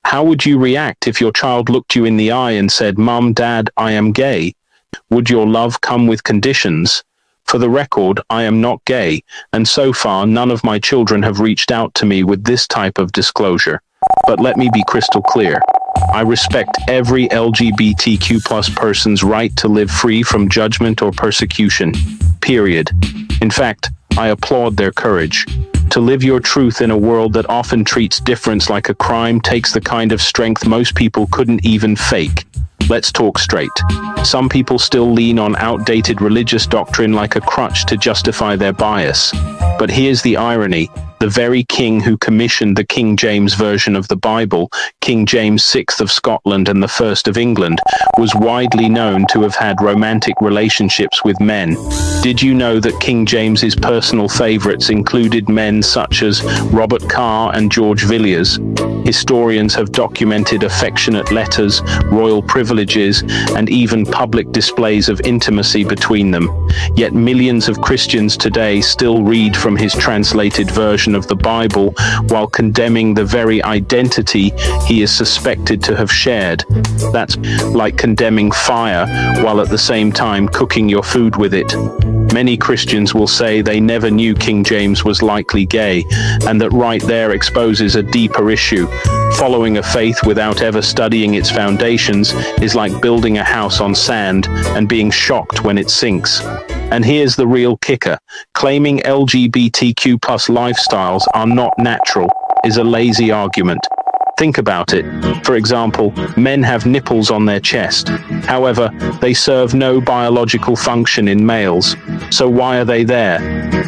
How would you react if your child looked you in the eye and said, "Mom, Dad, I am gay"? Would your love come with conditions? For the record, I am not gay, and so far none of my children have reached out to me with this type of disclosure. But let me be crystal clear. I respect every LGBTQ plus person's right to live free from judgment or persecution. Period. In fact, I applaud their courage. To live your truth in a world that often treats difference like a crime takes the kind of strength most people couldn't even fake. Let's talk straight. Some people still lean on outdated religious doctrine like a crutch to justify their bias. But here's the irony. The very king who commissioned the King James version of the Bible, King James VI of Scotland and the First of England, was widely known to have had romantic relationships with men. Did you know that King James's personal favorites included men such as Robert Carr and George Villiers? Historians have documented affectionate letters, royal privileges, and even public displays of intimacy between them. Yet millions of Christians today still read from his translated version of the Bible while condemning the very identity he is suspected to have shared. That's like condemning fire while at the same time cooking your food with it. Many Christians will say they never knew King James was likely gay, and that right there exposes a deeper issue. Following a faith without ever studying its foundations is like building a house on sand and being shocked when it sinks. And here's the real kicker. Claiming LGBTQ plus lifestyles are not natural is a lazy argument. Think about it. For example, men have nipples on their chest. However, they serve no biological function in males. So why are they there?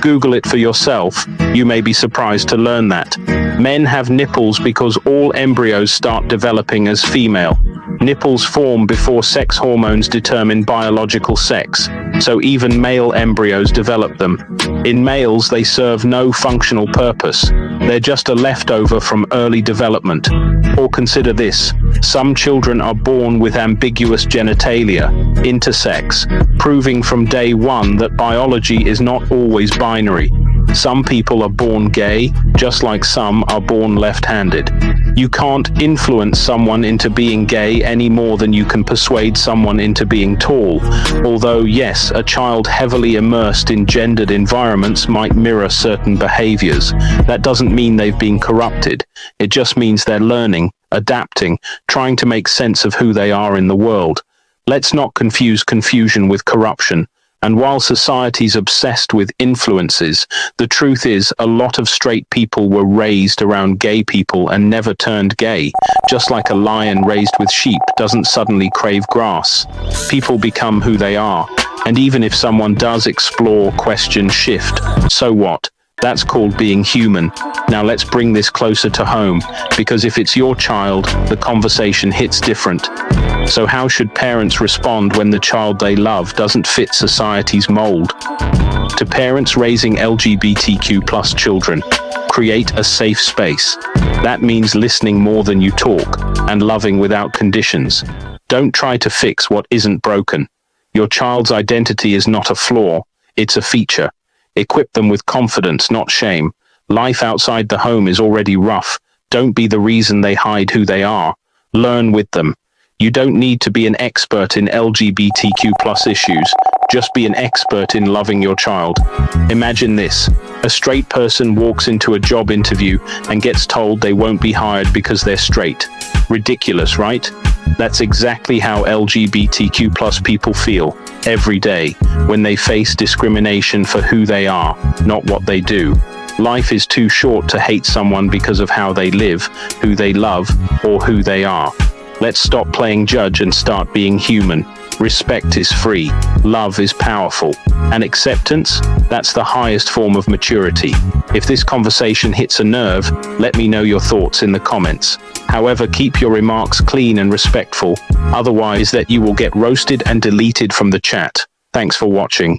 Google it for yourself. You may be surprised to learn that. Men have nipples because all embryos start developing as female. Nipples form before sex hormones determine biological sex, so even male embryos develop them. In males, they serve no functional purpose. They're just a leftover from early development. Or consider this. Some children are born with ambiguous genitalia, intersex, proving from day one that biology is not always binary. Some people are born gay, just like some are born left-handed. You can't influence someone into being gay any more than you can persuade someone into being tall. Although, yes, a child heavily immersed in gendered environments might mirror certain behaviors. That doesn't mean they've been corrupted. It just means they're learning, adapting, trying to make sense of who they are in the world. Let's not confuse confusion with corruption. And while society's obsessed with influences, the truth is a lot of straight people were raised around gay people and never turned gay. Just like a lion raised with sheep doesn't suddenly crave grass. People become who they are. And even if someone does explore, question, shift, so what? That's called being human. Now let's bring this closer to home, because if it's your child, the conversation hits different. So how should parents respond when the child they love doesn't fit society's mold? To parents raising LGBTQ plus children, create a safe space. That means listening more than you talk and loving without conditions. Don't try to fix what isn't broken. Your child's identity is not a flaw, it's a feature. Equip them with confidence, not shame. Life outside the home is already rough. Don't be the reason they hide who they are. Learn with them. You don't need to be an expert in LGBTQ plus issues. Just be an expert in loving your child. Imagine this. A straight person walks into a job interview and gets told they won't be hired because they're straight. Ridiculous, right? That's exactly how LGBTQ plus people feel every day when they face discrimination for who they are, not what they do. Life is too short to hate someone because of how they live, who they love, or who they are. Let's stop playing judge and start being human. Respect is free, love is powerful, and acceptance, that's the highest form of maturity. If this conversation hits a nerve, let me know your thoughts in the comments. However, keep your remarks clean and respectful, otherwise that you will get roasted and deleted from the chat. Thanks for watching.